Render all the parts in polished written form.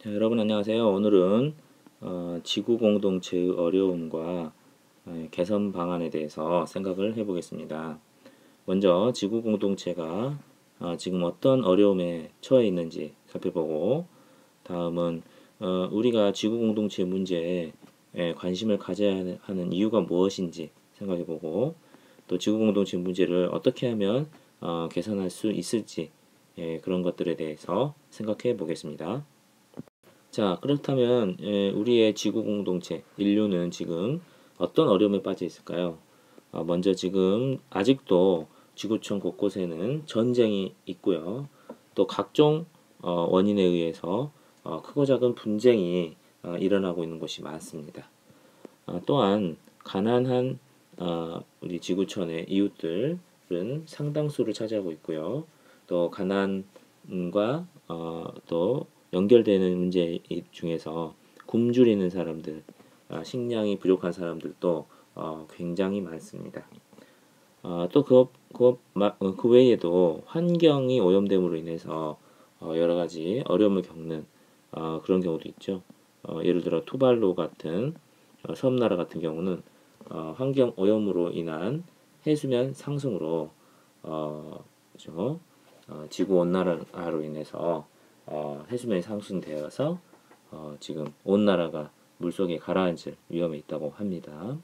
자, 여러분 안녕하세요. 오늘은 지구 공동체의 어려움과 개선 방안에 대해서 생각을 해보겠습니다. 먼저 지구 공동체가 지금 어떤 어려움에 처해 있는지 살펴보고, 다음은 우리가 지구 공동체 문제에 관심을 가져야 하는 이유가 무엇인지 생각해보고, 또 지구 공동체 문제를 어떻게 하면 개선할 수 있을지 그런 것들에 대해서 생각해 보겠습니다. 자, 그렇다면 우리의 지구 공동체, 인류는 지금 어떤 어려움에 빠져 있을까요? 먼저 지금 아직도 지구촌 곳곳에는 전쟁이 있고요. 또 각종 원인에 의해서 크고 작은 분쟁이 일어나고 있는 곳이 많습니다. 또한 가난한 우리 지구촌의 이웃들은 상당수를 차지하고 있고요. 또 가난과 또 연결되는 문제 중에서 굶주리는 사람들, 식량이 부족한 사람들도 굉장히 많습니다. 그 외에도 환경이 오염됨으로 인해서 여러 가지 어려움을 겪는 그런 경우도 있죠. 예를 들어 투발루 같은 섬나라 같은 경우는 환경 오염으로 인한 해수면 상승으로 그죠? 지구 온난화로 인해서 해수면이 상승되어서 지금 온 나라가 물속에 가라앉을 위험에 있다고 합니다.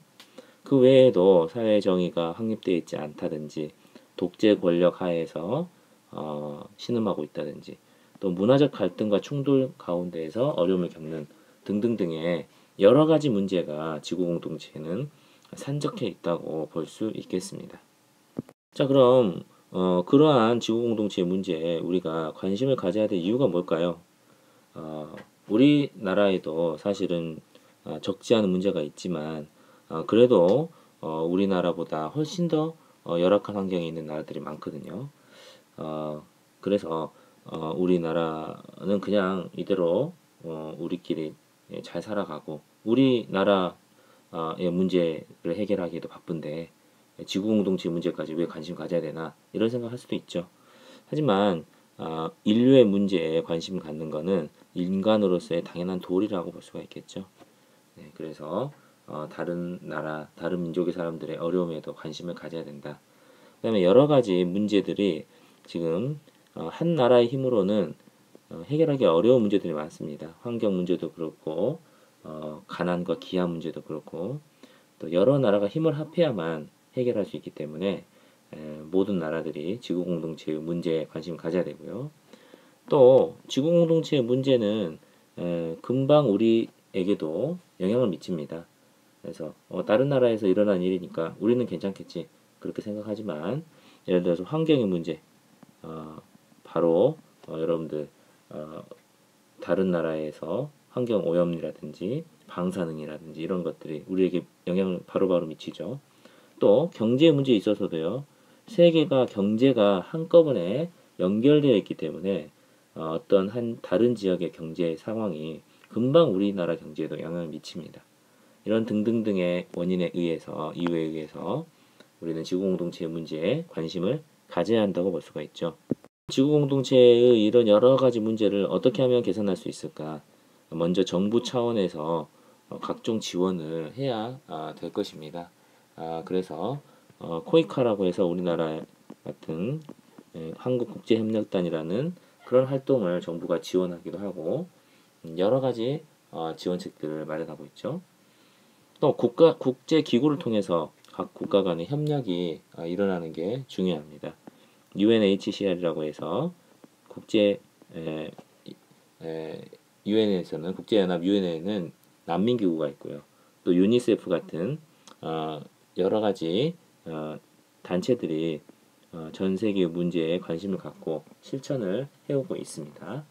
그 외에도 사회 정의가 확립되어 있지 않다든지 독재 권력 하에서 신음하고 있다든지 또 문화적 갈등과 충돌 가운데에서 어려움을 겪는 등등등의 여러 가지 문제가 지구 공동체에는 산적해 있다고 볼 수 있겠습니다. 자, 그럼 그러한 지구 공동체 문제에 우리가 관심을 가져야 될 이유가 뭘까요? 어, 우리나라에도 사실은 적지 않은 문제가 있지만 그래도 우리나라보다 훨씬 더 열악한 환경에 있는 나라들이 많거든요. 그래서 우리나라는 그냥 이대로 우리끼리 잘 살아가고 우리나라의 문제를 해결하기에도 바쁜데 지구 공동체 문제까지 왜 관심 가져야 되나 이런 생각할 수도 있죠. 하지만 인류의 문제에 관심을 갖는 것은 인간으로서의 당연한 도리라고 볼 수가 있겠죠. 네, 그래서 다른 나라, 다른 민족의 사람들의 어려움에도 관심을 가져야 된다. 그다음에 여러 가지 문제들이 지금 한 나라의 힘으로는 해결하기 어려운 문제들이 많습니다. 환경 문제도 그렇고 가난과 기아 문제도 그렇고 또 여러 나라가 힘을 합해야만 해결할 수 있기 때문에 모든 나라들이 지구 공동체의 문제에 관심을 가져야 되고요. 또 지구 공동체의 문제는 금방 우리에게도 영향을 미칩니다. 그래서 다른 나라에서 일어난 일이니까 우리는 괜찮겠지 그렇게 생각하지만 예를 들어서 환경의 문제 바로 여러분들 다른 나라에서 환경 오염이라든지 방사능이라든지 이런 것들이 우리에게 영향을 바로바로 미치죠. 또 경제 문제에 있어서도요. 세계가 경제가 한꺼번에 연결되어 있기 때문에 어떤 한 다른 지역의 경제 상황이 금방 우리나라 경제에도 영향을 미칩니다. 이런 등등등의 원인에 의해서 이유에 의해서 우리는 지구 공동체의 문제에 관심을 가져야 한다고 볼 수가 있죠. 지구 공동체의 이런 여러 가지 문제를 어떻게 하면 개선할 수 있을까? 먼저 정부 차원에서 각종 지원을 해야 될 것입니다. 그래서 코이카라고 해서 우리나라 같은 한국국제협력단이라는 그런 활동을 정부가 지원하기도 하고 여러 가지 지원책들을 마련하고 있죠. 또 국제 기구를 통해서 각 국가 간의 협력이 일어나는 게 중요합니다. UNHCR이라고 해서 국제 유엔에서는 국제연합 유엔에는 난민기구가 있고요. 또 유니세프 같은 여러 가지 단체들이 전 세계 문제에 관심을 갖고 실천을 해오고 있습니다.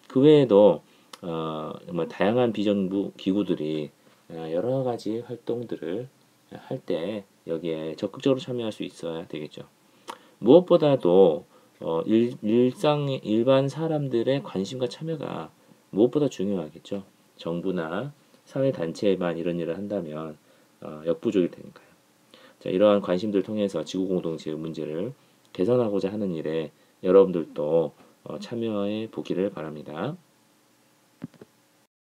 그 외에도 정말 다양한 비정부 기구들이 여러 가지 활동들을 할 때 여기에 적극적으로 참여할 수 있어야 되겠죠. 무엇보다도 일반 사람들의 관심과 참여가 무엇보다 중요하겠죠. 정부나 사회단체만 이런 일을 한다면 역부족이 되니까요. 자, 이러한 관심들 통해서 지구 공동체의 문제를 개선하고자 하는 일에 여러분들도 참여해 보기를 바랍니다.